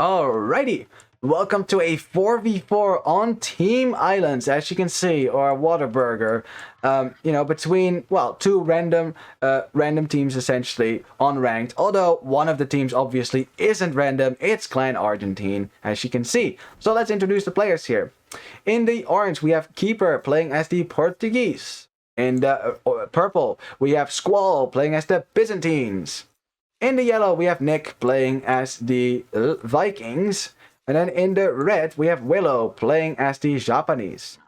Alrighty, welcome to a 4v4 on Team Islands, as you can see, or a Waterburger. Between, well, two random teams essentially, unranked. Although one of the teams obviously isn't random, it's Clan Argentine, as you can see. So let's introduce the players here. In the orange, we have Keeper playing as the Portuguese. In the purple, we have Squall playing as the Byzantines. In the yellow, we have Nick playing as the Vikings. And then in the red, we have Willow playing as the Japanese.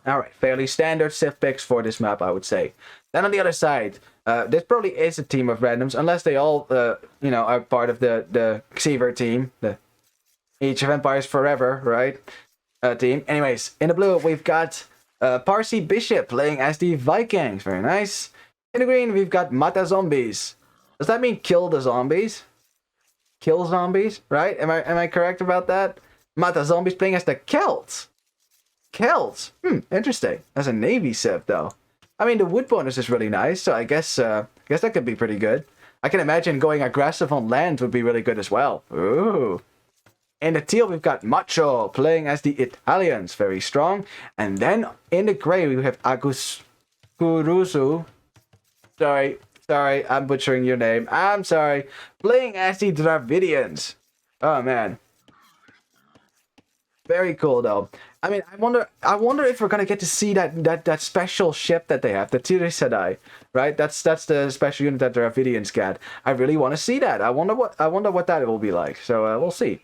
Alright, fairly standard civ picks for this map, I would say. Then on the other side, this probably is a team of randoms, unless they all, are part of the Xever team. The Age of Empires Forever, right? Team. Anyways, in the blue, we've got Parsi Bishop playing as the Vikings. Very nice. In the green, we've got Mata Zombies. Does that mean kill the zombies? Kill zombies, right? Am I correct about that? Mata Zombies playing as the Celts. Celts. Interesting. That's a Navy civ, though. I mean, the wood bonus is really nice, so I guess that could be pretty good. I can imagine going aggressive on land would be really good as well. Ooh. In the teal, we've got Macho playing as the Italians. Very strong. And then in the gray, we have Agus Kurusu. Sorry, I'm butchering your name. I'm sorry. Playing as the Dravidians. Oh, man. Very cool, though. I mean, I wonder if we're gonna get to see that special ship that they have, the Thirisadai, right? That's the special unit that the Dravidians get. I really want to see that. I wonder what that will be like. So we'll see.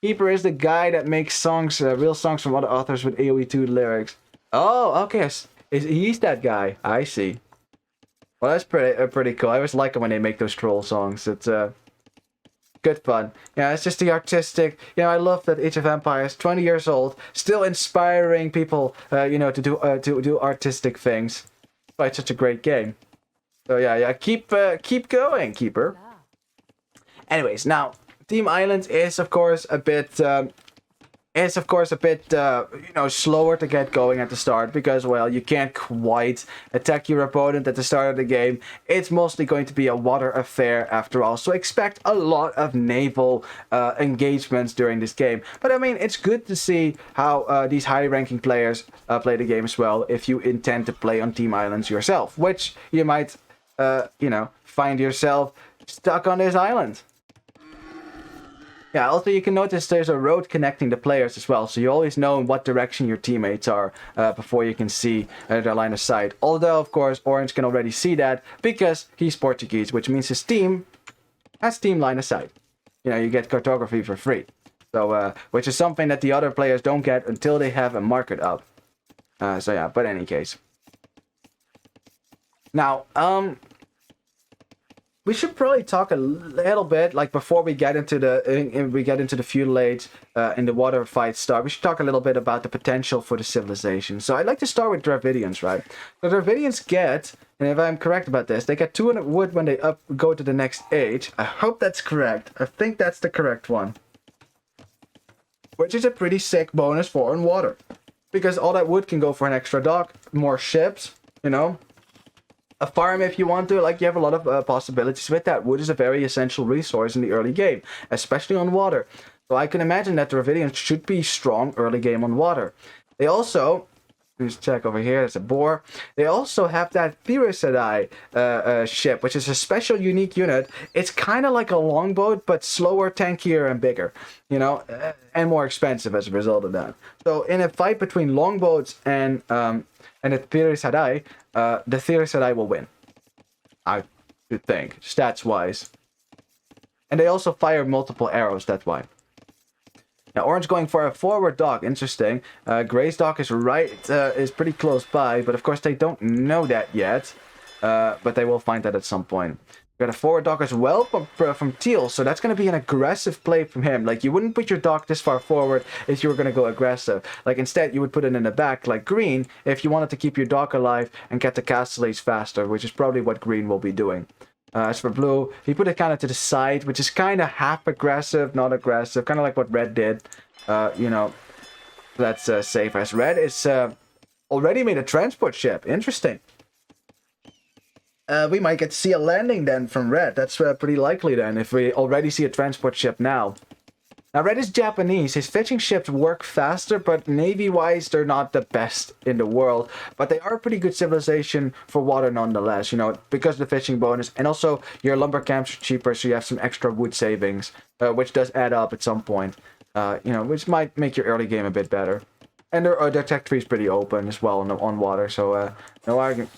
Keeper is the guy that makes songs, real songs from other authors with AoE2 lyrics. Oh, okay. He's that guy. I see. Well, that's pretty cool. I always like it when they make those troll songs. It's good fun. Yeah, it's just the artistic. I love that Age of Empires, 20 years old, still inspiring people. To do artistic things. Why it's such a great game. So yeah. Keep going, Keeper. Anyways, now Team Islands is of course a bit. Slower to get going at the start because, well, you can't quite attack your opponent at the start of the game. It's mostly going to be a water affair after all, so expect a lot of naval engagements during this game. But I mean, it's good to see how these high-ranking players play the game as well if you intend to play on Team Islands yourself, which you might, find yourself stuck on this island. Yeah, also you can notice there's a road connecting the players as well, so you always know in what direction your teammates are before you can see their line of sight. Although, of course, Orange can already see that because he's Portuguese, which means his team has team line of sight. You get cartography for free. So, which is something that the other players don't get until they have a market up. But in any case. Now, we should probably talk a little bit, like before we get into the feudal age in the water fight start. We should talk a little bit about the potential for the civilization. So I'd like to start with Dravidians, right? The Dravidians get, and if I'm correct about this, they get 200 wood when they go to the next age. I hope that's correct. I think that's the correct one. Which is a pretty sick bonus for on water. Because all that wood can go for an extra dock, more ships, a farm if you want to, you have a lot of possibilities with that. Wood is a very essential resource in the early game, especially on water. So I can imagine that the Dravidians should be strong early game on water. They also, let's check over here, there's a boar. They also have that Thirisadai ship, which is a special unique unit. It's kind of like a longboat, but slower, tankier, and bigger, and more expensive as a result of that. So in a fight between longboats and the Thirisadai, the Thirisadai will win. I should think, stats-wise. And they also fire multiple arrows, that's why. Now, Orange going for a forward dock, interesting. Gray's dock is is pretty close by, but of course they don't know that yet. But they will find that at some point. Got a forward dock as well from Teal, so that's going to be an aggressive play from him. You wouldn't put your dock this far forward if you were going to go aggressive. Instead, you would put it in the back, like Green, if you wanted to keep your dock alive and get the castle age faster, which is probably what Green will be doing. As for Blue, he put it kind of to the side, which is kind of half aggressive, not aggressive, kind of like what Red did. That's safe. As Red is already made a transport ship. Interesting. we might get to see a landing then from Red. That's pretty likely then, if we already see a transport ship now. Now, Red is Japanese. His fishing ships work faster, but navy-wise, they're not the best in the world. But they are a pretty good civilization for water nonetheless, you know, because of the fishing bonus. And also, your lumber camps are cheaper, so you have some extra wood savings, which does add up at some point, you know, which might make your early game a bit better. And their tech tree is pretty open as well on water, so no argument.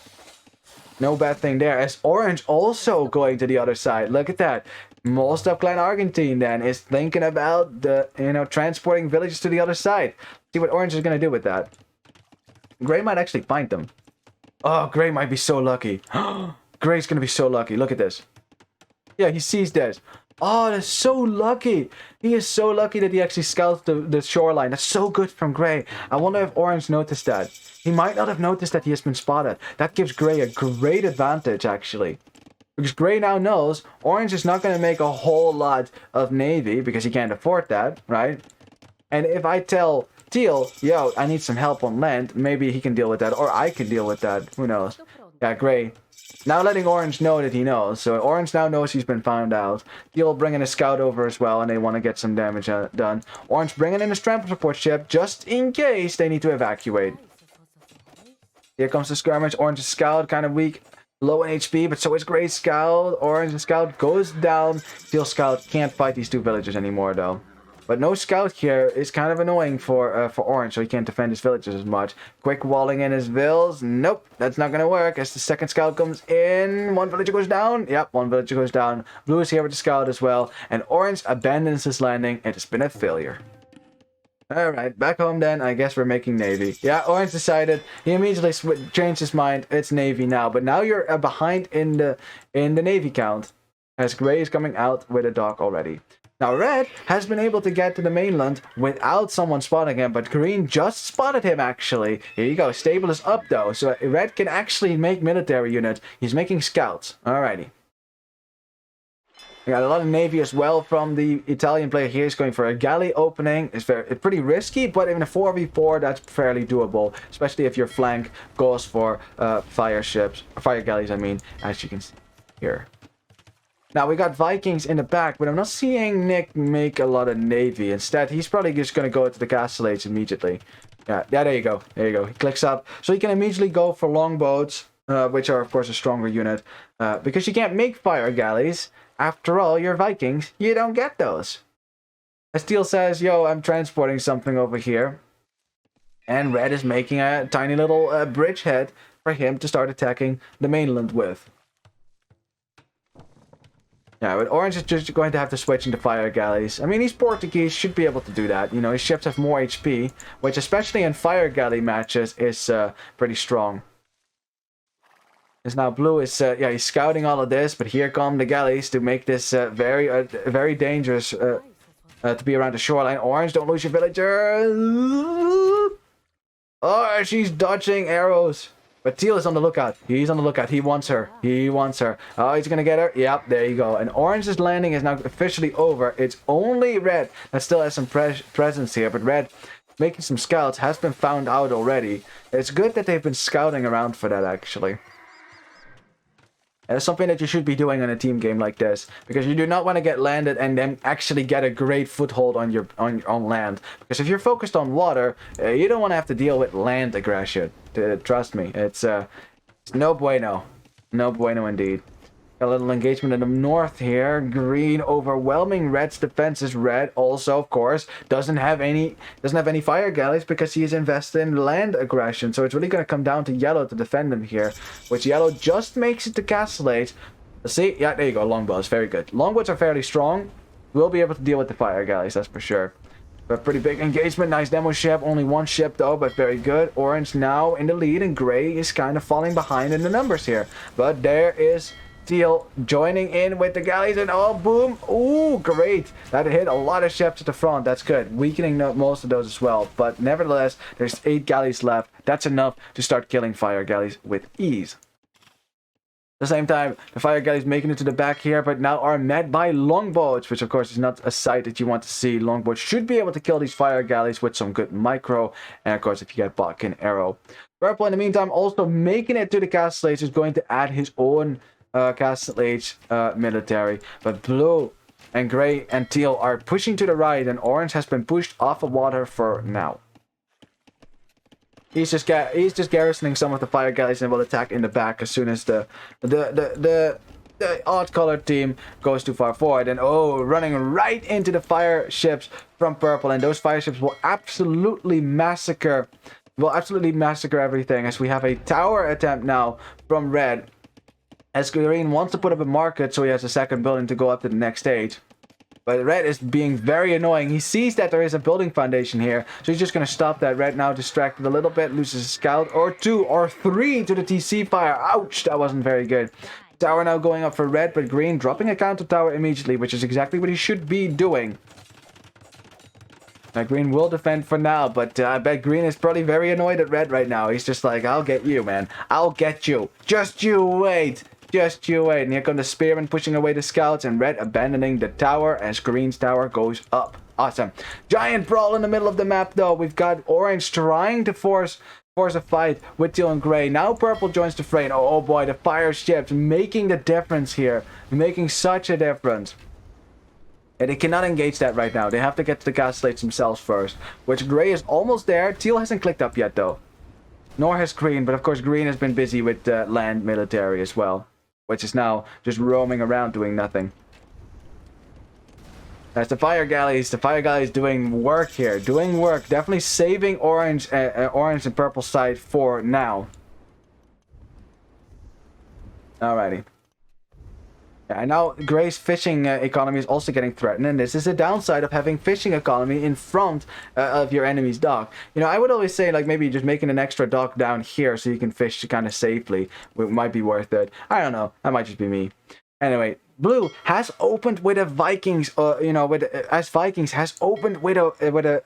No bad thing there. As Orange also going to the other side. Look at that. Most of Clan Argentine then is thinking about the, you know, transporting villages to the other side. See what Orange is going to do with that. Gray might actually find them. Oh, Gray might be so lucky. Gray's going to be so lucky. Look at this. Yeah, he sees this. Oh, that's so lucky. He is so lucky that he actually scouts the shoreline. That's so good from Gray. I wonder if Orange noticed that. He might not have noticed that he has been spotted. That gives Gray a great advantage, actually. Because Gray now knows Orange is not going to make a whole lot of navy because he can't afford that, right? And if I tell Teal, yo, I need some help on land, maybe he can deal with that, or I can deal with that. Who knows? Yeah, Gray. Now letting Orange know that he knows. So Orange now knows he's been found out. Teal bringing a scout over as well, and they want to get some damage done. Orange bringing in a trample support ship just in case they need to evacuate. Here comes the skirmish. Orange's scout, kind of weak. Low in HP, but so is Gray's scout. Orange's scout goes down. Teal's scout can't fight these two villagers anymore, though. But no scout here is kind of annoying for Orange, so he can't defend his villagers as much. Quick walling in his vills. Nope, that's not going to work. As the second scout comes in, one villager goes down. Yep, one villager goes down. Blue is here with the scout as well. And Orange abandons his landing. It has been a failure. Alright, back home then. I guess we're making Navy. Yeah, Orange decided. He immediately changed his mind. It's Navy now. But now you're behind in the Navy count. As Gray is coming out with a dock already. Now Red has been able to get to the mainland without someone spotting him. But Green just spotted him actually. Here you go. Stable is up though. So Red can actually make military units. He's making scouts. Alrighty. We got a lot of navy as well from the Italian player here. He's going for a galley opening. It's pretty risky, but in a 4v4, that's fairly doable. Especially if your flank goes for fire galleys, I mean, as you can see here. Now, we got Vikings in the back, but I'm not seeing Nick make a lot of navy. Instead, he's probably just going to go to the castle age immediately. Yeah, there you go. There you go. He clicks up. So he can immediately go for longboats, which are, of course, a stronger unit. Because you can't make fire galleys. After all, you're Vikings. You don't get those. As Teal says, yo, I'm transporting something over here. And Red is making a tiny little bridgehead for him to start attacking the mainland with. Yeah, but Orange is just going to have to switch into fire galleys. I mean, he's Portuguese, should be able to do that. You know, his ships have more HP, which especially in fire galley matches is pretty strong. Is now Blue is yeah, he's scouting all of this, but here come the galleys to make this very dangerous to be around the shoreline. Orange, don't lose your villager. Oh, she's dodging arrows. But Teal is on the lookout. He's on the lookout. He wants her. He wants her. Oh, he's gonna get her. Yep, there you go. And Orange's landing is now officially over. It's only Red that still has some presence here, but Red, making some scouts, has been found out already. It's good that they've been scouting around for that, actually. And it's something that you should be doing in a team game like this, because you do not want to get landed and then actually get a great foothold on your own land. Because if you're focused on water, you don't want to have to deal with land aggression. Trust me, it's no bueno, no bueno indeed. Got a little engagement in the north here. Green overwhelming Red's defenses. Red also, of course, doesn't have any fire galleys because he is invested in land aggression. So it's really going to come down to Yellow to defend him here, which Yellow just makes it to Castle 8. See, yeah, there you go. Longbows, very good. Longbows are fairly strong. We'll be able to deal with the fire galleys, that's for sure. But pretty big engagement. Nice demo ship. Only one ship though, but very good. Orange now in the lead, and Gray is kind of falling behind in the numbers here. But there is Teal joining in with the galleys, and oh, boom. Ooh, great. That hit a lot of ships at the front. That's good. Weakening most of those as well. But nevertheless, there's 8 galleys left. That's enough to start killing fire galleys with ease. the same time, the fire galleys making it to the back here, but now are met by longboats, which of course is not a sight that you want to see. Longboats should be able to kill these fire galleys with some good micro, and of course if you get Buck and Arrow. Purple in the meantime also making it to the castle age is going to add his own castle age military, but blue and gray and teal are pushing to the right, and orange has been pushed off of water for now. He's just garrisoning some of the fire galleys and will attack in the back as soon as the odd colored team goes too far forward. And oh, running right into the fire ships from purple, and those fire ships will absolutely massacre everything, as we have a tower attempt now from red, as green wants to put up a market so he has a second building to go up to the next stage. But red is being very annoying. He sees that there is a building foundation here, so he's just going to stop that. Red now distracted a little bit, loses a scout or 2 or 3 to the TC fire. Ouch, that wasn't very good. Tower now going up for red, but green dropping a counter tower immediately, which is exactly what he should be doing. Now green will defend for now, but I bet green is probably very annoyed at red right now. He's just like, I'll get you, man. I'll get you. Just you wait. Just you wait. And here come the spearmen pushing away the scouts, and red abandoning the tower as green's tower goes up. Awesome. Giant brawl in the middle of the map though. We've got orange trying to force a fight with teal and gray. Now purple joins the fray. And oh boy, the fire ships making the difference here. Making such a difference. And they cannot engage that right now. They have to get to the castle age themselves first. Which gray is almost there. Teal hasn't clicked up yet though. Nor has green, but of course green has been busy with land military as well, which is now just roaming around doing nothing. That's the fire galleys doing work here. Doing work. Definitely saving orange and purple side for now. Alrighty. And now gray's fishing economy is also getting threatened, and this is a downside of having fishing economy in front of your enemy's dock. You know, I would always say like maybe just making an extra dock down here so you can fish kind of safely. It might be worth it. I don't know. That might just be me. Anyway, blue has opened with a Vikings, as Vikings has opened with a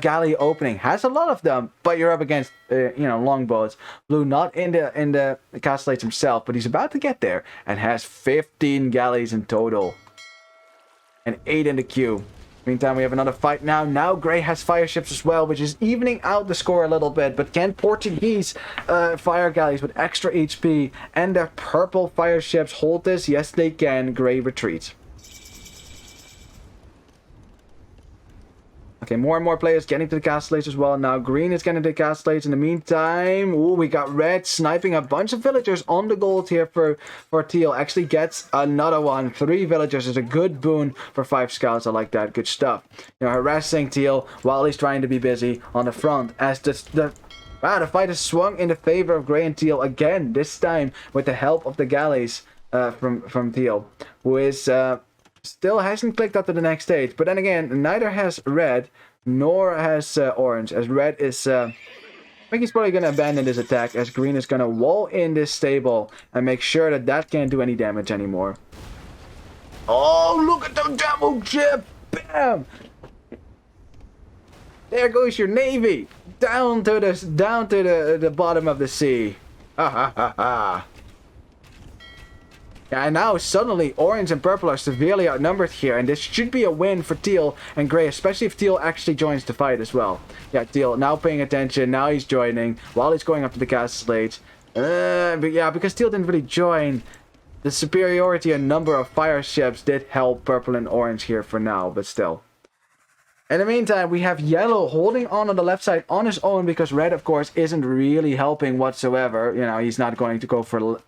galley opening. Has a lot of them, but you're up against longbows. Blue not in the castle age himself, but he's about to get there and has 15 galleys in total and 8 in the queue. Meantime, we have another fight now. Now gray has fire ships as well, which is evening out the score a little bit. But can Portuguese fire galleys with extra HP and their purple fire ships hold this? Yes, they can. Gray retreats. Okay, more and more players getting to the castle age as well. Now green is getting to the castle age. In the meantime, ooh, we got red sniping a bunch of villagers on the gold here for teal. Actually gets another one. 3 villagers is a good boon for 5 scouts. I like that. Good stuff. You know, harassing teal while he's trying to be busy on the front. As the fight is swung in the favor of gray and teal again. This time with the help of the galleys from teal, who is still hasn't clicked up to the next stage. But then again, neither has red nor has orange, as red is I think he's probably going to abandon this attack, as green is going to wall in this stable and make sure that can't do any damage anymore. Oh, look at the demo ship! Bam! There goes your navy down to the bottom of the sea. Ha ha ha ha. Yeah, and now suddenly orange and purple are severely outnumbered here, and this should be a win for teal and gray, especially if teal actually joins the fight as well. Yeah, teal now paying attention, now he's joining while he's going up to the castle age. But yeah, because teal didn't really join, the superiority in number of fire ships did help purple and orange here for now, but still. In the meantime, we have yellow holding on the left side on his own, because red, of course, isn't really helping whatsoever. You know, he's not going to go for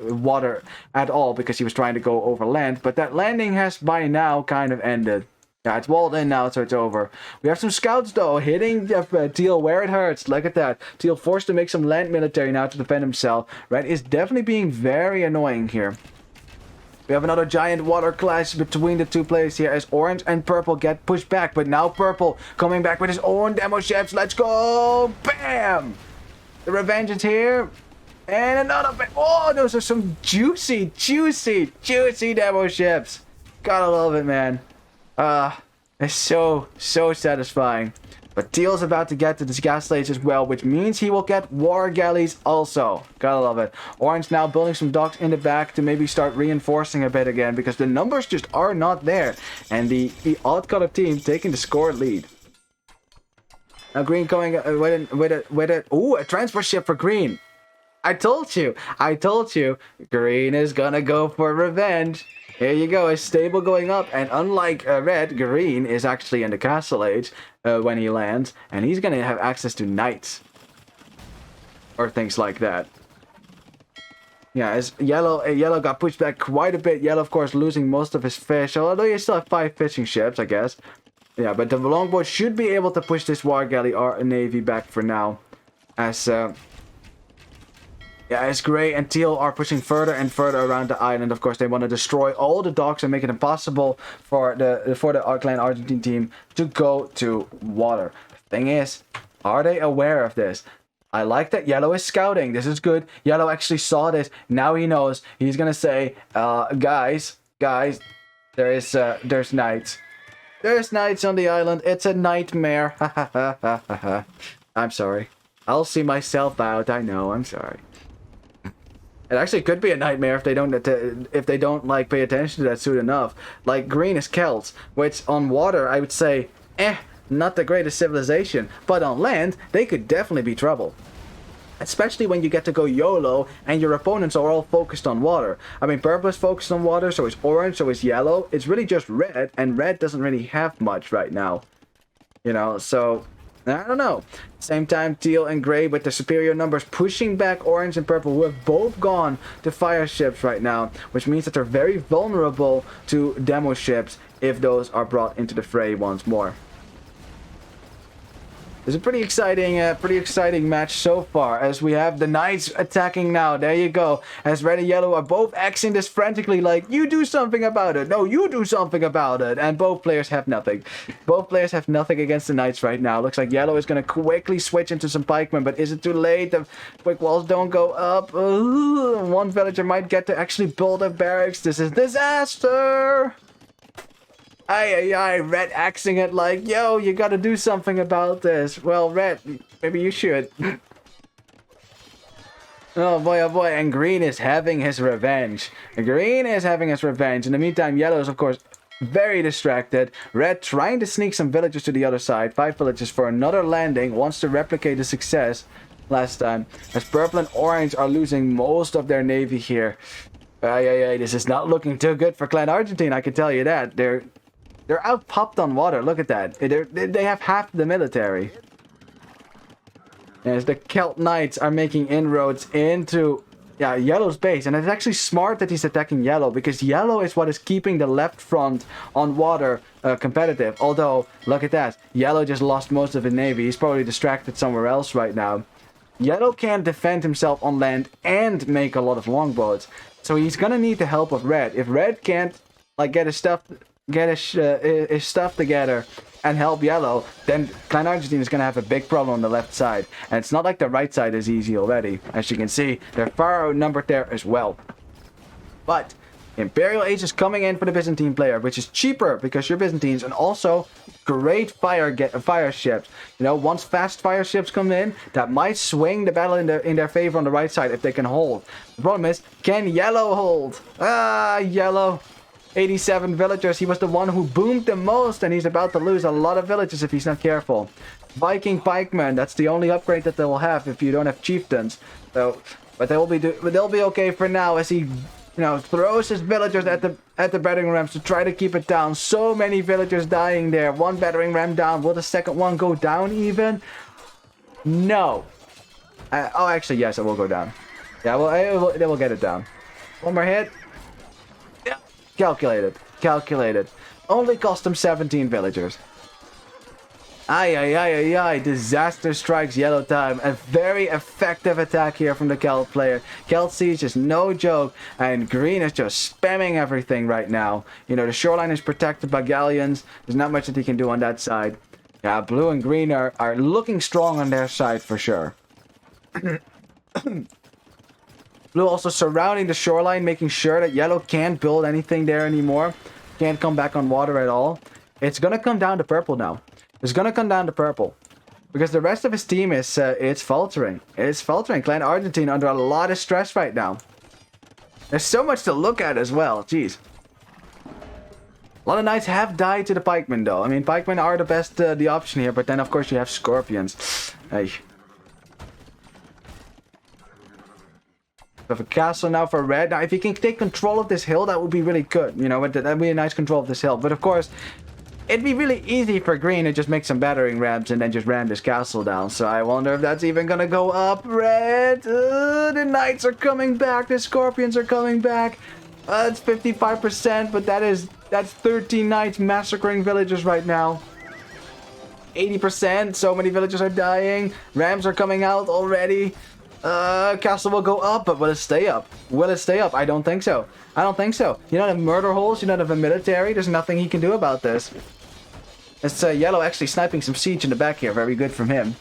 water at all because he was trying to go over land. But that landing has by now kind of ended. Yeah, it's walled in now, so it's over. We have some scouts, though, hitting teal where it hurts. Look at that. Teal forced to make some land military now to defend himself. Red is definitely being very annoying here. We have another giant water clash between the two players here as orange and purple get pushed back. But now purple coming back with his own demo ships. Let's go! Bam! The revenge is here. And another... Oh, those are some juicy demo ships. Gotta love it, man. It's so satisfying. But Teal's about to get to this gas stage as well, which means he will get war galleys also. Gotta love it. Orange now building some docks in the back to maybe start reinforcing a bit again, because the numbers just are not there. And the odd color team taking the score lead. Now Green going with it. Ooh, a transport ship for Green. I told you. Green is gonna go for revenge. Here you go, a stable going up, and unlike Red, Green is actually in the castle age when he lands, and he's gonna have access to knights. Or things like that. Yeah, as Yellow got pushed back quite a bit. Yellow, of course, losing most of his fish, although you still have 5 fishing ships, I guess. Yeah, but the longboat should be able to push this war galley or navy back for now. As Grey and Teal are pushing further and further around the island. Of course, they want to destroy all the docks and make it impossible for the Clan Argentine team to go to water. The thing is, are they aware of this? I like that Yellow is scouting. This is good. Yellow actually saw this. Now he knows. He's gonna say, guys, there's knights. There's knights on the island. It's a nightmare. I'm sorry. I'll see myself out. I know. I'm sorry. It actually could be a nightmare if they don't like pay attention to that soon enough. Like Green is Celts, which on water I would say, not the greatest civilization, but on land they could definitely be trouble. Especially when you get to go YOLO and your opponents are all focused on water. I mean, purple is focused on water, so is orange, so is yellow. It's really just red, and red doesn't really have much right now. You know, so I don't know. Same time, Teal and Grey with the superior numbers pushing back Orange and Purple, who have both gone to fire ships right now, which means that they're very vulnerable to demo ships if those are brought into the fray once more. It's a pretty exciting match so far, as we have the Knights attacking now. There you go. As Red and Yellow are both axing this frantically like, you do something about it. No, you do something about it. And both players have nothing. Both players have nothing against the Knights right now. Looks like Yellow is going to quickly switch into some pikemen, but is it too late? The quick walls don't go up. One villager might get to actually build a barracks. This is disaster. Red axing it like, yo, you gotta do something about this. Well, Red, maybe you should. Oh boy, and Green is having his revenge. In the meantime, Yellow is, of course, very distracted. Red trying to sneak some villagers to the other side. 5 villagers for another landing. Wants to replicate the success last time. As Purple and Orange are losing most of their navy here. This is not looking too good for Clan Argentine, I can tell you that. They're out popped on water. Look at that. They have half the military. As the Celt Knights are making inroads into Yellow's base. And it's actually smart that he's attacking Yellow, because Yellow is what is keeping the left front on water competitive. Although, look at that. Yellow just lost most of his navy. He's probably distracted somewhere else right now. Yellow can't defend himself on land and make a lot of longboats. So he's gonna need the help of Red. If Red can't get his stuff together and help Yellow, then Clan Argentine is going to have a big problem on the left side. And it's not like the right side is easy already. As you can see, they're far outnumbered there as well. But Imperial Age is coming in for the Byzantine player, which is cheaper because you're Byzantines, and also great fire ships. You know, once fast fire ships come in, that might swing the battle in their favor on the right side if they can hold. The problem is, can Yellow hold? Yellow. 87 villagers. He was the one who boomed the most, and he's about to lose a lot of villages if he's not careful. Viking pikemen, that's the only upgrade that they will have if you don't have chieftains. So, but they'll be okay for now, as he, throws his villagers at the battering rams to try to keep it down. So many villagers dying there. One battering ram down. Will the second one go down even? No. Actually, yes, it will go down. Yeah, well, they will get it down. One more hit. Calculated. Only cost them 17 villagers. Disaster strikes Yellow time. A very effective attack here from the Celt player. Celt Siege is no joke, and Green is just spamming everything right now. The shoreline is protected by galleons. There's not much that he can do on that side. Yeah, Blue and Green are looking strong on their side for sure. Blue also surrounding the shoreline, making sure that Yellow can't build anything there anymore. Can't come back on water at all. It's going to come down to Purple now. It's going to come down to Purple. Because the rest of his team is it's faltering. It's faltering. Clan Argentine under a lot of stress right now. There's so much to look at as well. Jeez. A lot of knights have died to the pikemen though. I mean, pikemen are the best the option here, but then of course you have scorpions. Hey. We have a castle now for red. Now, if you can take control of this hill, that would be really good. You know, that would be a nice control of this hill. But of course, it'd be really easy for green to just make some battering rams and then just ram this castle down. So I wonder if that's even gonna go up. Red, the knights are coming back. The scorpions are coming back. It's 55%, but that's 13 knights massacring villagers right now. 80%. So many villagers are dying. Rams are coming out already. Castle will go up, but will it stay up? Will it stay up? I don't think so. I don't think so. You don't have murder holes, you don't have a military, there's nothing he can do about this. It's Yellow actually sniping some siege in the back here, very good from him.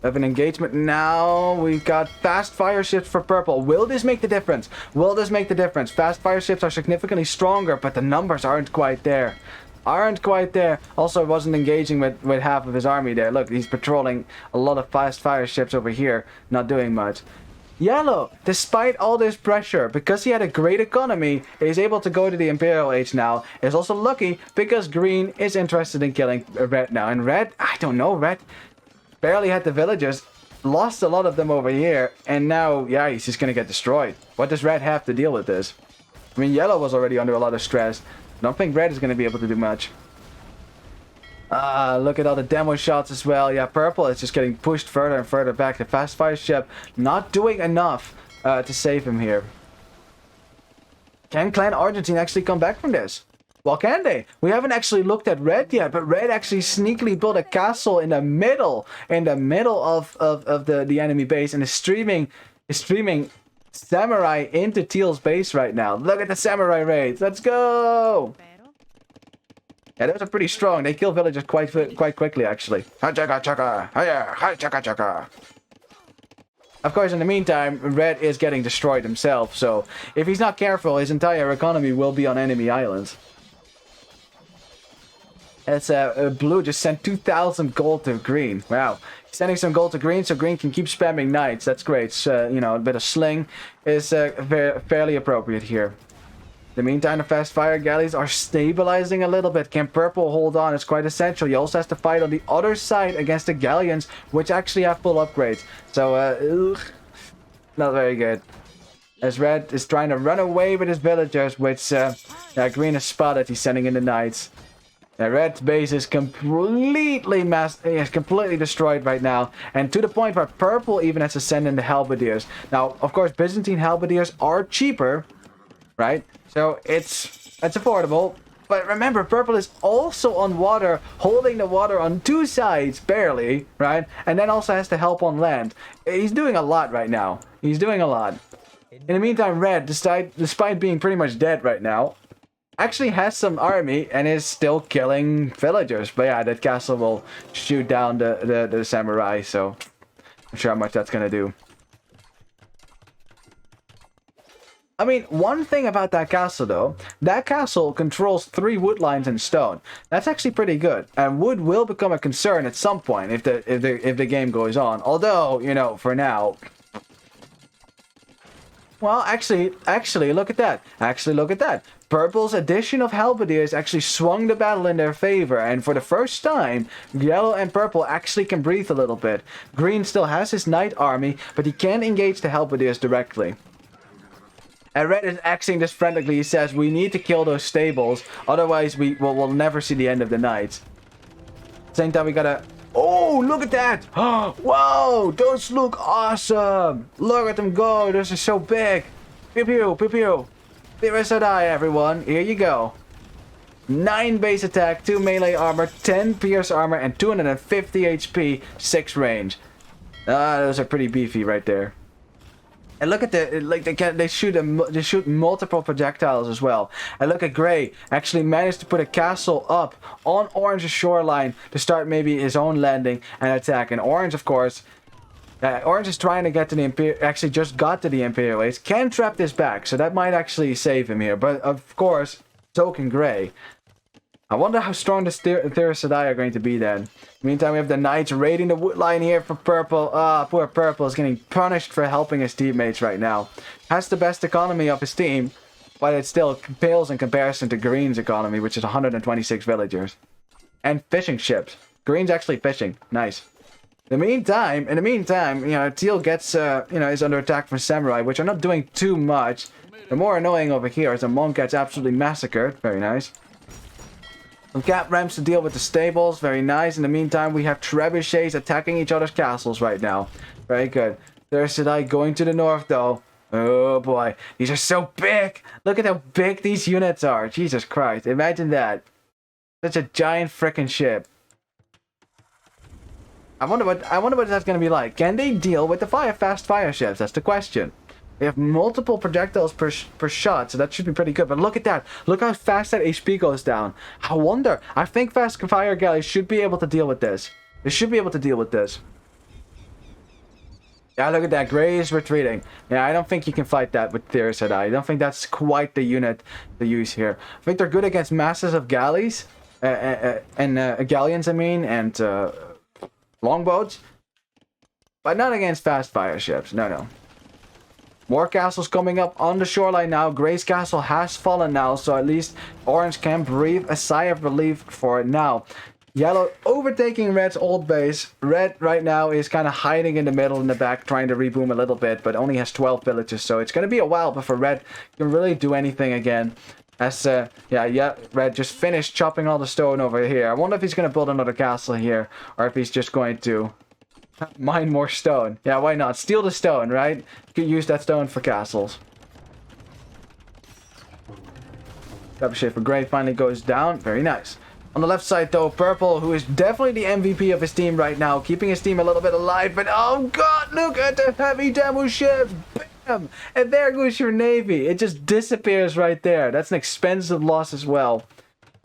We have an engagement now. We've got fast fire ships for purple. Will this make the difference? Will this make the difference? Fast fire ships are significantly stronger, but the numbers aren't quite there. Aren't quite there. Also, wasn't engaging with half of his army there. Look, he's patrolling a lot of fast fire ships over here, not doing much. Yellow, despite all this pressure, because he had a great economy, is able to go to the Imperial Age now. Is also lucky because green is interested in killing red now. And red, I don't know, red barely had the villagers, lost a lot of them over here, and now, yeah, he's just gonna get destroyed. What does red have to deal with this? I mean, yellow was already under a lot of stress. I don't think red is going to be able to do much. Look at all the demo shots as well. Yeah, purple is just getting pushed further and further back. The fast fire ship not doing enough to save him here. Can Clan Argentine actually come back from this? Well, can they? We haven't actually looked at red yet, but red actually sneakily built a castle in the middle of the enemy base and is streaming samurai into Teal's base right now. Look at the samurai raids. Let's go! Yeah, those are pretty strong. They kill villagers quite quickly, actually. Of course, in the meantime, red is getting destroyed himself, so if he's not careful, his entire economy will be on enemy islands. It's blue just sent 2,000 gold to green. Wow. Sending some gold to green so green can keep spamming knights. That's great. You know, a bit of sling is fairly appropriate here. In the meantime, the fast fire galleys are stabilizing a little bit. Can purple hold on? It's quite essential. He also has to fight on the other side against the galleons, which actually have full upgrades. So, not very good. As red is trying to run away with his villagers, which green has spotted. He's sending in the knights. The red base is completely destroyed right now, and to the point where purple even has to send in the halberdiers. Now, of course, Byzantine halberdiers are cheaper, right? So it's affordable. But remember, purple is also on water, holding the water on two sides, barely, right? And then also has to help on land. He's doing a lot right now. He's doing a lot. In the meantime, red, despite being pretty much dead right now, actually has some army and is still killing villagers. But yeah, that castle will shoot down the samurai, so I'm sure how much that's gonna do. I mean, one thing about that castle though, that castle controls 3 wood lines in stone. That's actually pretty good, and wood will become a concern at some point if the game goes on. Although, you know, for now. Well, actually, look at that. Actually, look at that. Purple's addition of halberdiers actually swung the battle in their favor, and for the first time, yellow and purple actually can breathe a little bit. Green still has his knight army, but he can't engage the halberdiers directly. And red is axing this frantically. He says, we need to kill those stables, otherwise we'll never see the end of the knights. Same time, we gotta... Oh, look at that! Whoa, those look awesome! Look at them go, those are so big! Pew pew, pew pew! Thirisadai, everyone, here you go. 9 base attack, 2 melee armor, 10 pierce armor, and 250 HP, 6 range. Those are pretty beefy right there. And look at they shoot multiple projectiles as well. And look at Gray actually managed to put a castle up on Orange's shoreline to start maybe his own landing and attack. And Orange, of course, Orange is trying to get to the Imperial. Actually, just got to the Imperial Ace. Can trap this back, so that might actually save him here. But of course, so can Gray. I wonder how strong the Thirisadai are going to be then. Meantime, we have the knights raiding the wood line here for purple. Ah, poor purple is getting punished for helping his teammates right now. Has the best economy of his team, but it still pales in comparison to green's economy, which is 126 villagers. And fishing ships. Green's actually fishing. Nice. In the meantime, you know, teal gets, is under attack from samurai, which are not doing too much. The more annoying over here is the monk gets absolutely massacred. Very nice. Some cat ramps to deal with the stables. Very nice. In the meantime, we have trebuchets attacking each other's castles right now. Very good. There's Sedai going to the north, though. Oh, boy. These are so big. Look at how big these units are. Jesus Christ. Imagine that. Such a giant frickin' ship. I wonder what that's going to be like. Can they deal with the fast fire ships? That's the question. We have multiple projectiles per shot, so that should be pretty good. But look at that. Look how fast that HP goes down. I wonder. I think fast fire galleys should be able to deal with this. They should be able to deal with this. Yeah, look at that. Grey is retreating. Yeah, I don't think you can fight that with Thirisadai. I don't think that's quite the unit to use here. I think they're good against masses of galleys. Galleons, I mean, and longboats. But not against fast fire ships. No. More castles coming up on the shoreline now. Grey's castle has fallen now, so at least Orange can breathe a sigh of relief for it now. Yellow overtaking Red's old base. Red right now is kind of hiding in the middle in the back, trying to reboom a little bit, but only has 12 villages, so it's going to be a while before Red can really do anything again. As, Red just finished chopping all the stone over here. I wonder if he's going to build another castle here, or if he's just going to mine more stone. Yeah, why not? Steal the stone, right? You could use that stone for castles. Trebuchet for Grey finally goes down. Very nice. On the left side, though, Purple, who is definitely the MVP of his team right now, keeping his team a little bit alive, but oh god, look at the heavy demo ships! Bam! And there goes your navy. It just disappears right there. That's an expensive loss as well.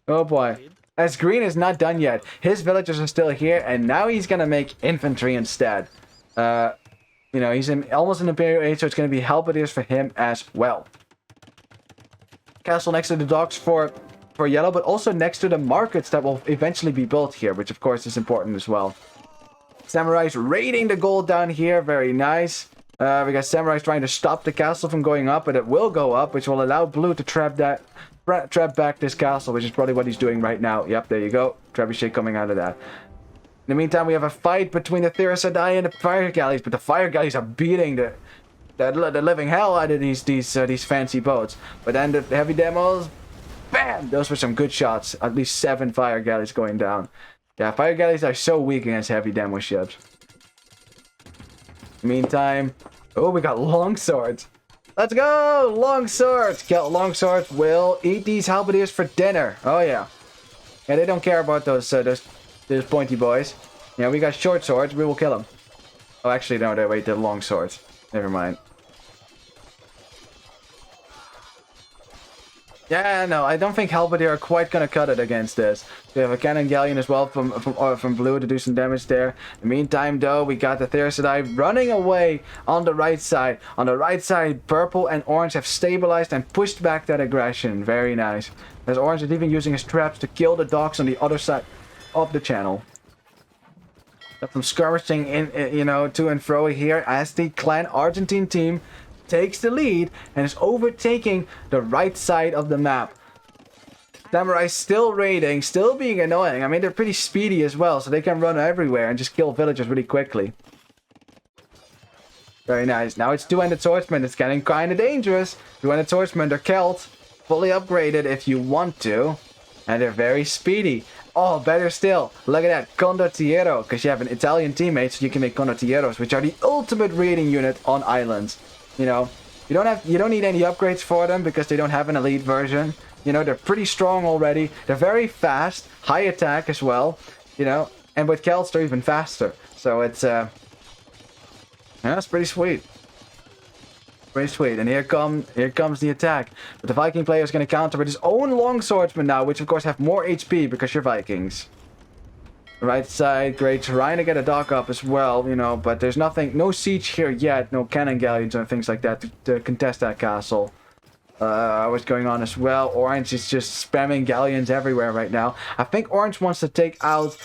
Oh boy. As Green is not done yet. His villagers are still here, and now he's gonna make infantry instead. He's almost in Imperial Age, so it's gonna be halberdiers for him as well. Castle next to the docks for Yellow, but also next to the markets that will eventually be built here, which of course is important as well. Samurais raiding the gold down here. Very nice. We got samurais trying to stop the castle from going up, but it will go up, which will allow Blue to trap back this castle, which is probably what he's doing right now. Yep, there you go. Trebuchet coming out of that. In the meantime, we have a fight between the Thirisadai and the fire galleys, but the fire galleys are beating the living hell out of these fancy boats. But then the heavy demos, bam! Those were some good shots. At least 7 fire galleys going down. Yeah, fire galleys are so weak against heavy demo ships. Meantime, oh, we got longswords. Let's go! Longswords! Longswords will eat these halberdiers for dinner. Oh, yeah. Yeah, they don't care about those pointy boys. Yeah, we got short swords. We will kill them. Oh, actually, no, wait, they're long swords. Never mind. Yeah, no, I don't think halberdier are quite gonna cut it against this. We have a cannon galleon as well from Blue to do some damage there. In the meantime, though, we got the Thirisadai running away on the right side. On the right side, Purple and Orange have stabilized and pushed back that aggression. Very nice. As Orange is even using his traps to kill the dogs on the other side of the channel. Got some skirmishing to and fro here as the clan Argentine team takes the lead and is overtaking the right side of the map. Samurai still raiding, still being annoying. I mean, they're pretty speedy as well, so they can run everywhere and just kill villagers really quickly. Very nice. Now it's two-handed swordsmen. It's getting kind of dangerous. Two-handed swordsmen, they're Celt, fully upgraded if you want to, and they're very speedy. Oh, better still, look at that, condottiero, because you have an Italian teammate, so you can make condottieros, which are the ultimate raiding unit on islands. You know, you don't need any upgrades for them because they don't have an elite version. You know, they're pretty strong already. They're very fast, high attack as well. You know, and with Celts they're even faster. So it's that's pretty sweet. Pretty sweet. And here comes the attack. But the Viking player is going to counter with his own long swordsman now, which of course have more HP because you're Vikings. Right side, great, trying to get a dock up as well, you know, but there's no siege here yet, no cannon galleons or things like that to contest that castle. What's going on as well? Orange is just spamming galleons everywhere right now. I think Orange wants to take out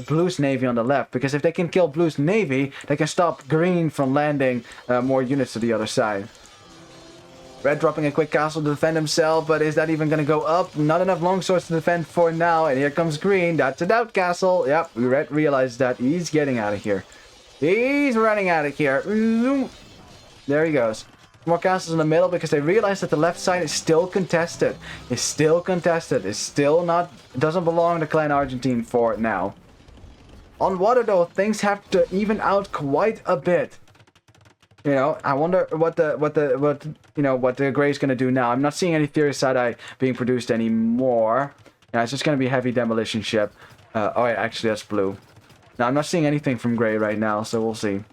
Blue's Navy on the left, because if they can kill Blue's Navy, they can stop Green from landing more units to the other side. Red dropping a quick castle to defend himself, but is that even going to go up? Not enough longswords to defend for now, and here comes Green. That's a doubt castle. Yep, Red realizes that. He's getting out of here. He's running out of here. There he goes. More castles in the middle, because they realize that the left side is still contested. It's still contested. It's still not... It doesn't belong to Clan Argentine for now. On water, though, things have to even out quite a bit. You know, I wonder what the Grey's gonna do now. I'm not seeing any Thirisadai being produced anymore. Yeah, it's just gonna be heavy demolition ship. Oh yeah, actually that's Blue. Now I'm not seeing anything from Grey right now, so we'll see.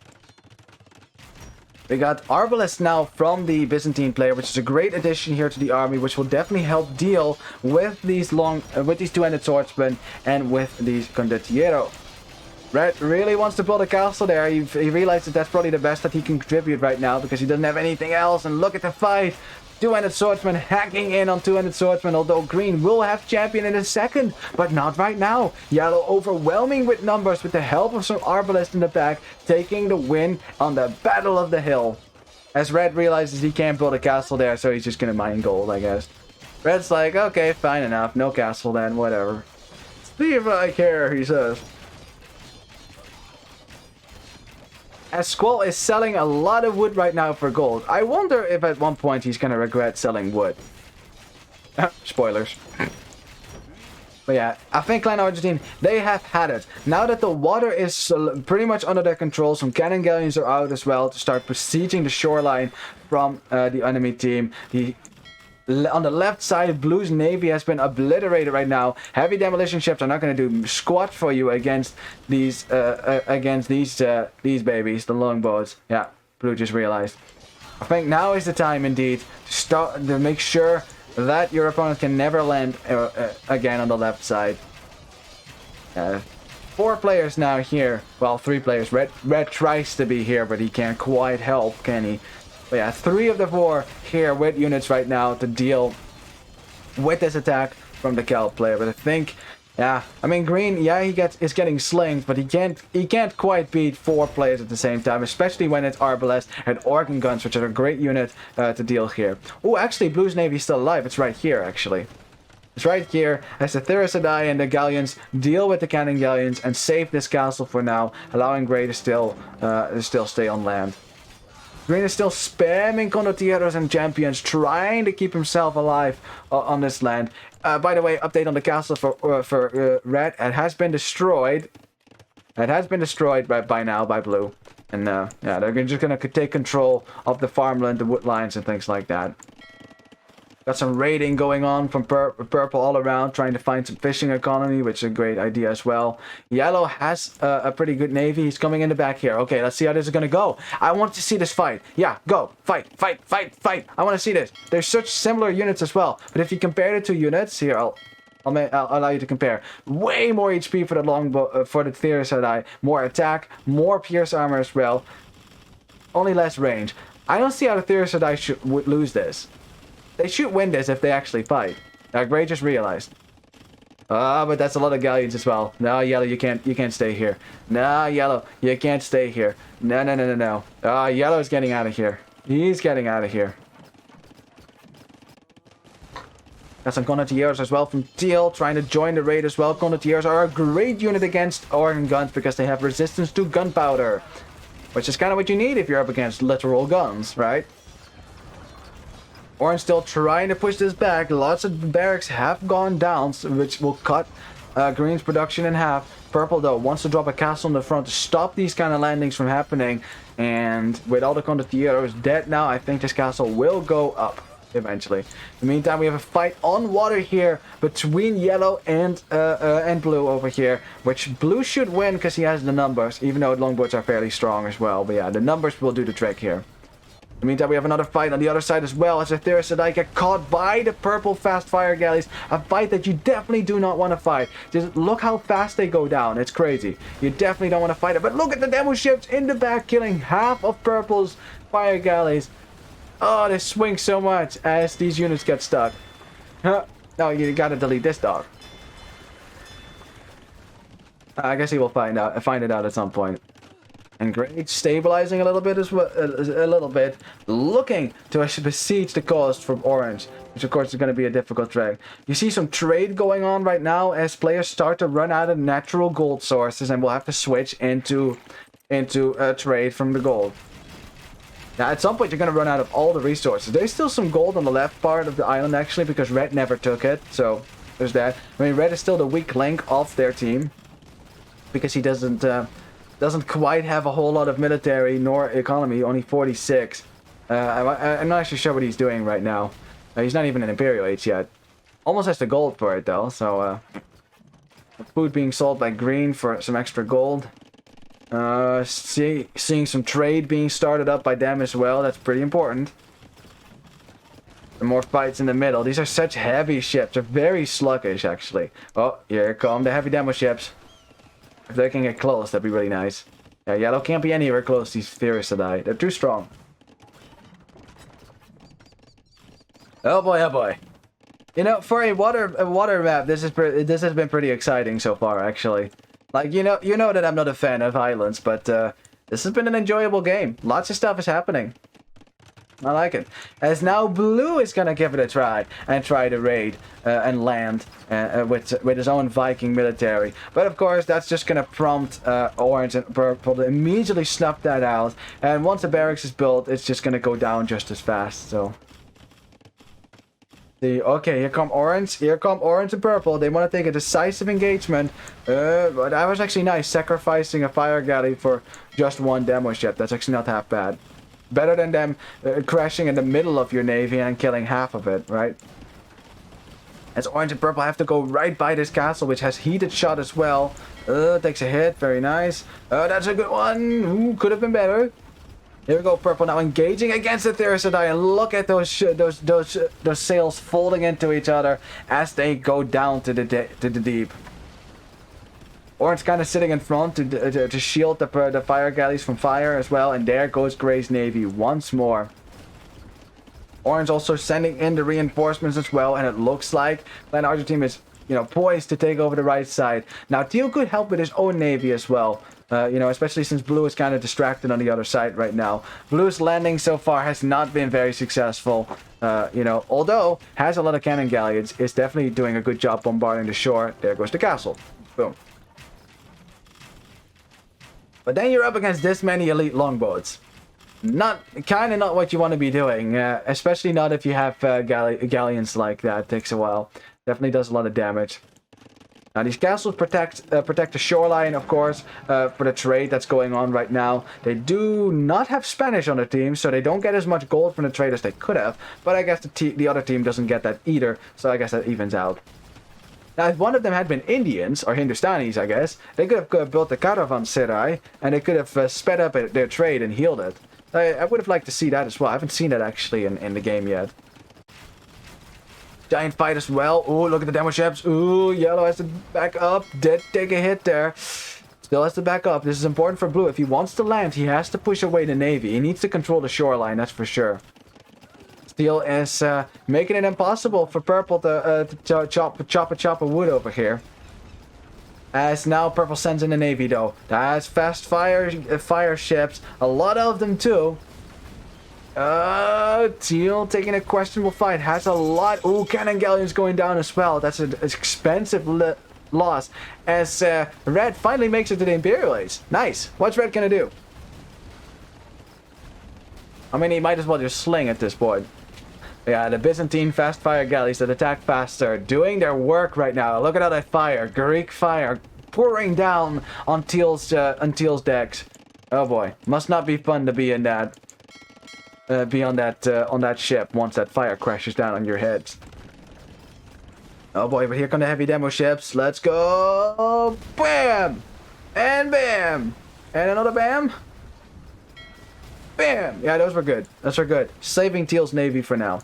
We got Arbalest now from the Byzantine player, which is a great addition here to the army, which will definitely help deal with these two-handed swordsmen and with these condottiero. Red really wants to build a castle there. He realized that that's probably the best that he can contribute right now, because he doesn't have anything else. And look at the fight. Two-handed swordsman hacking in on two-handed swordsman, although Green will have champion in a second, but not right now. Yellow overwhelming with numbers with the help of some Arbalest in the back, taking the win on the Battle of the Hill. As Red realizes he can't build a castle there, so he's just gonna mine gold, I guess. Red's like, okay, fine enough. No castle then, whatever. See if I care, he says. As Squall is selling a lot of wood right now for gold. I wonder if at one point he's gonna regret selling wood. Spoilers. But yeah, I think Clan Argentine, they have had it. Now that the water is pretty much under their control, some cannon galleons are out as well to start besieging the shoreline from the enemy team. On the left side, Blue's Navy has been obliterated right now. Heavy demolition ships are not going to do squat for you against these babies, the longbows. Yeah, Blue just realized. I think now is the time indeed to make sure that your opponent can never land again on the left side. 4 players now here. Well, 3 players. Red tries to be here, but he can't quite help, can he? But yeah, 3 of the 4 here with units right now to deal with this attack from the Cal player. But I think, yeah, I mean Green, yeah, is getting slinged, but he can't quite beat 4 players at the same time, especially when it's Arbalest and organ guns, which are a great unit to deal here. Oh, actually, Blue's Navy is still alive. It's right here, actually. It's right here as the Thirisadai and the galleons deal with the cannon galleons and save this castle for now, allowing Grey to still stay on land. Green is still spamming condottieros and champions, trying to keep himself alive on this land. By the way, update on the castle for Red. It has been destroyed. It has been destroyed by now by Blue. And yeah, they're just going to take control of the farmland, the woodlines, and things like that. Got some raiding going on from Purple all around, trying to find some fishing economy, which is a great idea as well. Yellow has a pretty good navy. He's coming in the back here. Okay, let's see how this is going to go. I want to see this fight. Yeah, go. Fight, fight, fight, fight. I want to see this. There's such similar units as well. But if you compare the 2 units, here, I'll allow you to compare. Way more HP for the longbow, for the Thirisadai. More attack, more pierce armor as well. Only less range. I don't see how the Thirisadai would lose this. They should win this if they actually fight. Grey just realized. But that's a lot of galleons as well. No, Yellow, you can't stay here. No, Yellow, you can't stay here. No. Yellow's getting out of here. He's getting out of here. Got some Condottiers as well from Teal, trying to join the raid as well. Condottiers are a great unit against organ guns because they have resistance to gunpowder. Which is kind of what you need if you're up against literal guns, right? Orange still trying to push this back. Lots of barracks have gone down, which will cut Green's production in half. Purple, though, wants to drop a castle in the front to stop these kind of landings from happening. And with all the condottieros dead now, I think this castle will go up eventually. In the meantime, we have a fight on water here between Yellow and Blue over here, which Blue should win because he has the numbers, even though longbows are fairly strong as well. But yeah, the numbers will do the trick here. In the meantime, we have another fight on the other side as well as the Thirisadai get caught by the purple fast fire galleys. A fight that you definitely do not want to fight. Just look how fast they go down. It's crazy. You definitely don't want to fight it. But look at the demo ships in the back killing half of purple's fire galleys. Oh, they swing so much as these units get stuck. Huh? No, you gotta delete this dog. I guess he will find it out at some point. And great, stabilizing a little bit as well, a little bit, looking to besiege the coast from Orange, which of course is going to be a difficult drag. You see some trade going on right now as players start to run out of natural gold sources, and we'll have to switch into trade from the gold. Now, at some point, you're going to run out of all the resources. There's still some gold on the left part of the island, actually, because Red never took it. So there's that. I mean, Red is still the weak link of their team because he doesn't quite have a whole lot of military nor economy, only 46. I'm not actually sure what he's doing right now. He's not even an Imperial Age yet. Almost has the gold for it, though, so... food being sold by Green for some extra gold. Seeing some trade being started up by them as well, that's pretty important. Some more fights in the middle. These are such heavy ships, they're very sluggish, actually. Oh, here come the heavy demo ships. If they can get close, that'd be really nice. Yeah, yellow can't be anywhere close to these Thirisadai. They're too strong. Oh boy, oh boy. You know, for a water map, this has been pretty exciting so far, actually. Like, you know that I'm not a fan of islands, but this has been an enjoyable game. Lots of stuff is happening. I like it. As now Blue is gonna give it a try and try to raid and land with his own Viking military. But of course, that's just gonna prompt Orange and Purple to immediately snuff that out. And once the barracks is built, it's just gonna go down just as fast. So, okay, here come Orange and Purple. They want to take a decisive engagement. But that was actually nice, sacrificing a fire galley for just one demo ship. That's actually not half bad. Better than them crashing in the middle of your navy and killing half of it, right? As Orange and Purple have to go right by this castle, which has heated shot as well. Takes a hit, very nice. That's a good one. Ooh, could have been better. Here we go, Purple now engaging against the Thirisadai, and look at those sails folding into each other as they go down to the deep. Orange kind of sitting in front to shield the fire galleys from fire as well, and there goes Grey's navy once more. Orange also sending in the reinforcements as well, and it looks like Clan Argentine is, poised to take over the right side. Now, Teal could help with his own navy as well. Especially since Blue is kind of distracted on the other side right now. Blue's landing so far has not been very successful. Although has a lot of cannon galleons, is definitely doing a good job bombarding the shore. There goes the castle. Boom. But then you're up against this many elite longboats. Kind of not what you want to be doing, especially not if you have galleons like that. It takes a while. Definitely does a lot of damage. Now these castles protect the shoreline, of course, for the trade that's going on right now. They do not have Spanish on the team, so they don't get as much gold from the trade as they could have. But I guess the other team doesn't get that either, so I guess that evens out. Now, if one of them had been Indians, or Hindustanis, I guess, they could have built the caravanserai, and they could have sped up their trade and healed it. I would have liked to see that as well. I haven't seen that actually in the game yet. Giant fight as well. Ooh, look at the demo ships. Ooh, yellow has to back up. Did take a hit there. Still has to back up. This is important for Blue. If he wants to land, he has to push away the navy. He needs to control the shoreline, that's for sure. Steel is making it impossible for Purple to chop a wood over here. As now Purple sends in the navy though. That's fast fire ships. A lot of them too. Teal taking a questionable fight. Has a lot. Ooh, cannon galleons going down as well. That's an expensive loss. As Red finally makes it to the Imperial Age. Nice. What's Red gonna do? I mean, he might as well just sling at this point. Yeah, the Byzantine fast fire galleys that attack faster, doing their work right now. Look at how they fire. Greek fire pouring down on Teal's decks. Oh boy, must not be fun to be in that. Be on that ship once that fire crashes down on your heads. Oh boy, but here come the heavy demo ships. Let's go! Bam! And bam! And another bam! Bam! Yeah, those were good. Those were good. Saving Teal's navy for now.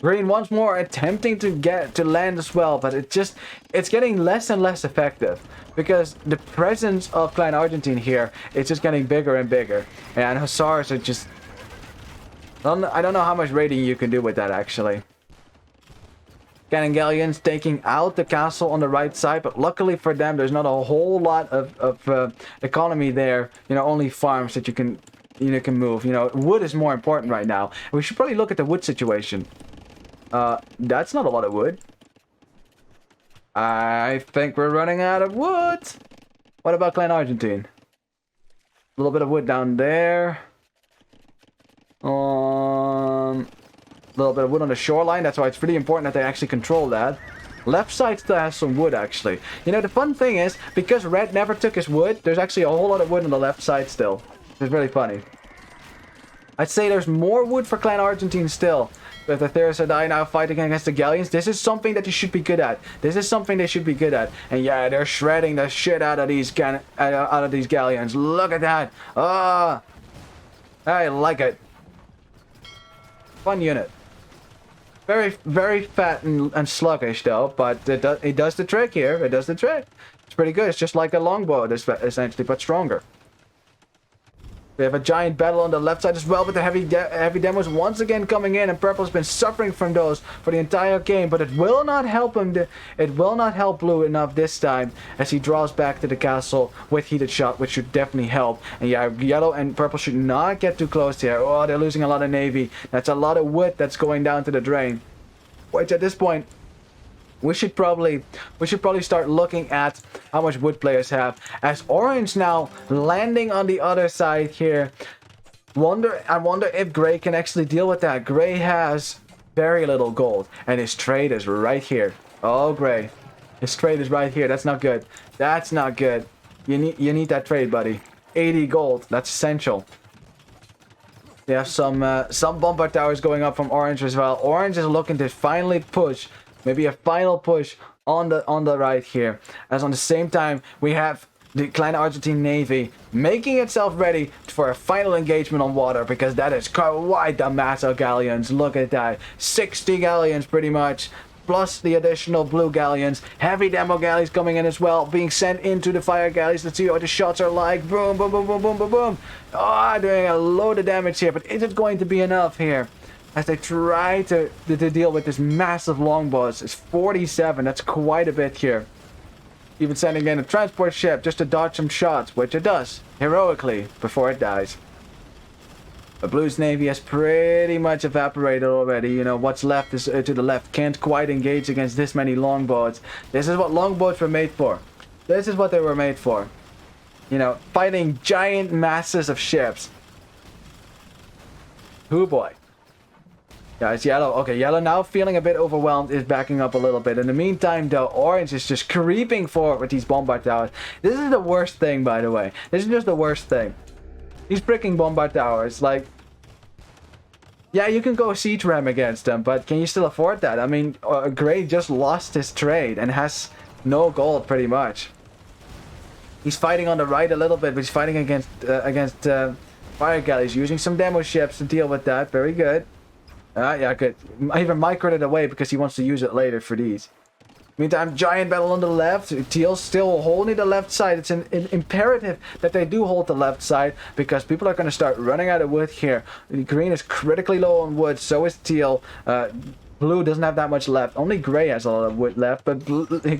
Green once more attempting to land as well, but it's getting less and less effective because the presence of Clan Argentine here is just getting bigger and bigger, and Hussars are just I don't know how much raiding you can do with that, actually. Cannon galleons taking out the castle on the right side, but luckily for them, there's not a whole lot of economy there. You know, only farms that you can move. You know, wood is more important right now. We should probably look at the wood situation. That's not a lot of wood. I think we're running out of wood. What about Clan Argentine? A little bit of wood down there. A little bit of wood on the shoreline. That's why it's pretty important that they actually control that. Left side still has some wood, actually. You know, the fun thing is, because red never took his wood, there's actually a whole lot of wood on the left side still. It's really funny. I'd say there's more wood for Clan Argentine still. With the Thirisadai now fighting against the galleons, this is something that you should be good at. This is something they should be good at. And yeah, they're shredding the shit out of these galleons. Look at that. Ah, I like it. Fun unit. Very, very fat and sluggish though, but it does the trick here. It does the trick. It's pretty good. It's just like a longbow, essentially, but stronger. We have a giant battle on the left side as well, with the heavy demos once again coming in, and Purple's been suffering from those for the entire game, but it will not help him. It will not help Blue enough this time as he draws back to the castle with heated shot, which should definitely help. And yeah, Yellow and Purple should not get too close here. Oh, they're losing a lot of navy. That's a lot of wood that's going down to the drain. Which at this point, we should probably start looking at how much wood players have. As Orange now landing on the other side here. I wonder if Gray can actually deal with that. Gray has very little gold, and his trade is right here. Oh, Gray, his trade is right here. That's not good. That's not good. You need that trade, buddy. 80 gold. That's essential. We have some bombard towers going up from Orange as well. Orange is looking to finally push. Maybe a final push on the right here. As on the same time, we have the Clan Argentine Navy making itself ready for a final engagement on water, because that is quite the mass of galleons. Look at that. 60 galleons pretty much. Plus the additional blue galleons. Heavy demo galleys coming in as well. Being sent into the fire galleys. Let's see what the shots are like. Boom, boom, boom, boom, boom, boom, boom. Oh, doing a load of damage here. But is it going to be enough here? As they try to deal with this massive longbows. It's 47. That's quite a bit here. Even sending in a transport ship just to dodge some shots, which it does heroically before it dies. The Blues Navy has pretty much evaporated already. You know, what's left is to the left. Can't quite engage against this many longboats. This is what longboats were made for. This is what they were made for. You know, fighting giant masses of ships. Oh boy. Guys, Yellow. Okay, Yellow now feeling a bit overwhelmed, is backing up a little bit. In the meantime, though, Orange is just creeping forward with these bombard towers. This is the worst thing, by the way. This is just the worst thing. These freaking bombard towers, like... Yeah, you can go siege ram against them, but can you still afford that? I mean, Gray just lost his trade and has no gold, pretty much. He's fighting on the right a little bit, but he's fighting against fire galleys, using some demo ships to deal with that. Very good. Yeah, good. I even microed it away because he wants to use it later for these. Meantime, giant battle on the left. Teal still holding the left side. It's an imperative that they do hold the left side, because people are going to start running out of wood here. Green is critically low on wood, so is Teal. Blue doesn't have that much left. Only Gray has a lot of wood left, but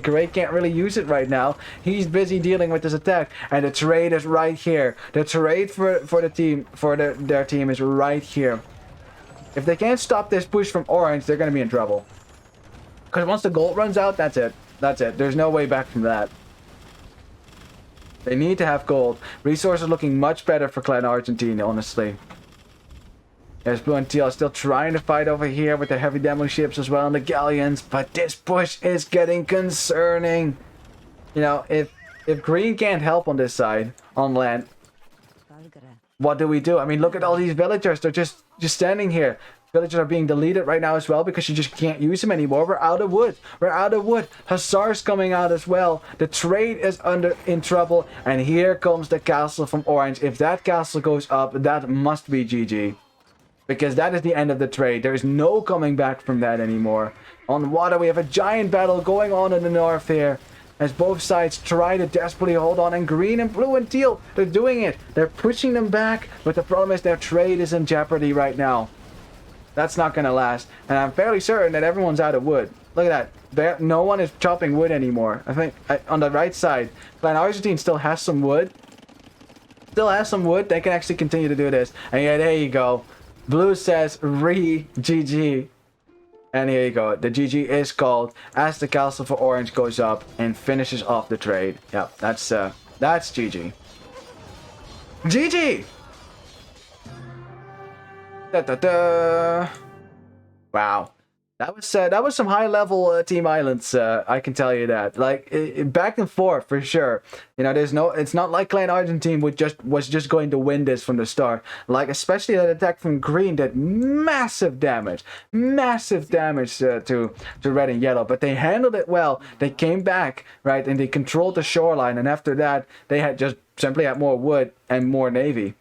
Gray can't really use it right now. He's busy dealing with this attack, and the trade is right here. The trade for the team, their team, is right here. If they can't stop this push from Orange, they're going to be in trouble. Because once the gold runs out, that's it. That's it. There's no way back from that. They need to have gold. Resources looking much better for Clan Argentine, honestly. There's Blue and Teal still trying to fight over here with the heavy demo ships as well and the galleons. But this push is getting concerning. You know, if Green can't help on this side, on land, what do we do? I mean, look at all these villagers. They're just standing here. Villagers are being deleted right now as well because you just can't use them anymore. We're out of wood. We're out of wood. Hussars coming out as well. The trade is in trouble. And here comes the castle from Orange. If that castle goes up, that must be GG. Because that is the end of the trade. There is no coming back from that anymore. On water, we have a giant battle going on in the north here. As both sides try to desperately hold on. And Green and Blue and Teal, they're doing it. They're pushing them back. But the problem is their trade is in jeopardy right now. That's not gonna last. And I'm fairly certain that everyone's out of wood. Look at that. No one is chopping wood anymore. I think on the right side, Clan Argentine still has some wood. Still has some wood. They can actually continue to do this. And yeah, there you go. Blue says GG. And here you go. The GG is called as the castle for orange goes up and finishes off the trade. Yep, that's GG. GG! Da, da, da. Wow. That was some high level Team Islands, I can tell you that. Like back and forth for sure. You know, it's not like Clan Argentine was just going to win this from the start. Like especially that attack from green did massive damage to red and yellow, but they handled it well. They came back, right, and they controlled the shoreline, and after that they had just simply had more wood and more navy.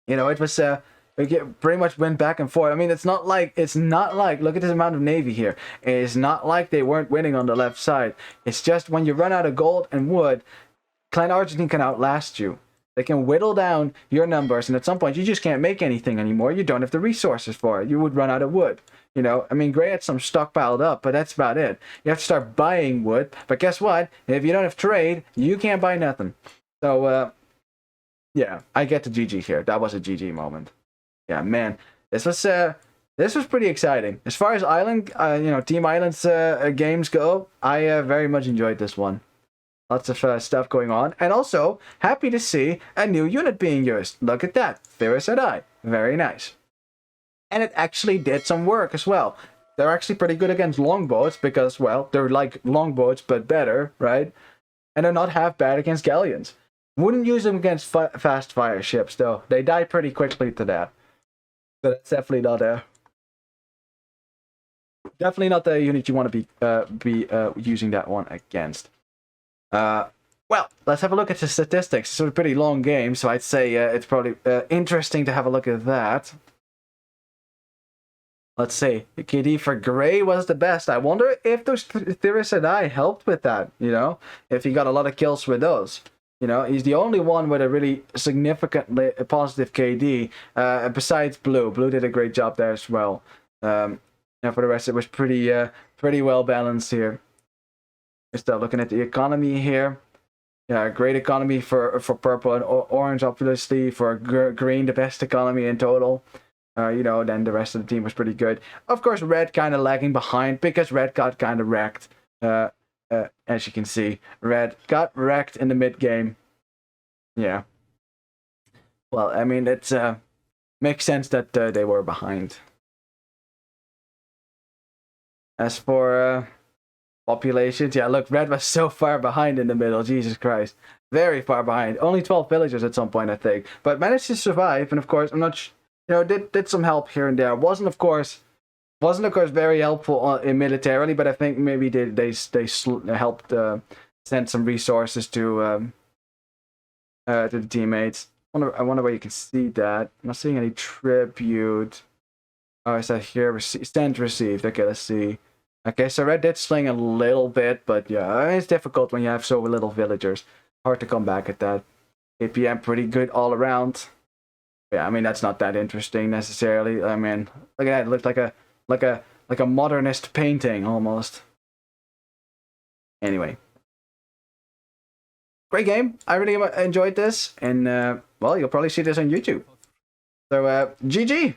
You know, it was we pretty much went back and forth. I mean, it's not like look at this amount of navy here. It's not like they weren't winning on the left side. It's just when you run out of gold and wood, Clan Argentine can outlast you. They can whittle down your numbers, and at some point you just can't make anything anymore. You don't have the resources for it. You would run out of wood. You know, I mean, Gray had some stockpiled up, but that's about it. You have to start buying wood. But guess what? If you don't have trade, you can't buy nothing. So, yeah, I get the GG here. That was a GG moment. Yeah, man, this was pretty exciting. As far as Team Islands games go, I very much enjoyed this one. Lots of stuff going on, and also happy to see a new unit being used. Look at that, Thirisadai, very nice. And it actually did some work as well. They're actually pretty good against longboats because, well, they're like longboats but better, right? And they're not half bad against galleons. Wouldn't use them against fast fire ships though. They die pretty quickly to that. So that's definitely not the unit you want to be using that one against. Well, let's have a look at the statistics. It's a pretty long game, so I'd say it's probably interesting to have a look at that. Let's see. The KD for Gray was the best. I wonder if those Thirisadai helped with that, you know? If he got a lot of kills with those. You know, he's the only one with a really significantly positive KD, besides Blue. Blue did a great job there as well. And for the rest, it was pretty well balanced here. We're still looking at the economy here. Yeah, great economy for purple and orange, obviously. For green, the best economy in total. You know, then the rest of the team was pretty good. Of course, red kind of lagging behind because red got kind of wrecked. As you can see, red got wrecked in the mid game. Yeah. Well, I mean, it makes sense that they were behind. As for populations, yeah, look, red was so far behind in the middle. Jesus Christ, very far behind. Only 12 villagers at some point, I think, but managed to survive. And of course, I'm not, you know, did some help here and there. Wasn't of course very helpful in militarily, but I think maybe they helped send some resources to the teammates. I wonder where you can see that. I'm not seeing any tribute. Oh, is that here? Send received. Okay, let's see. Okay, so red did sling a little bit, but yeah, it's difficult when you have so little villagers. Hard to come back at that. APM pretty good all around. Yeah, I mean that's not that interesting necessarily. I mean, look at that. It looked like a modernist painting almost. Anyway, great game. I really enjoyed this, and well, you'll probably see this on YouTube. So GG.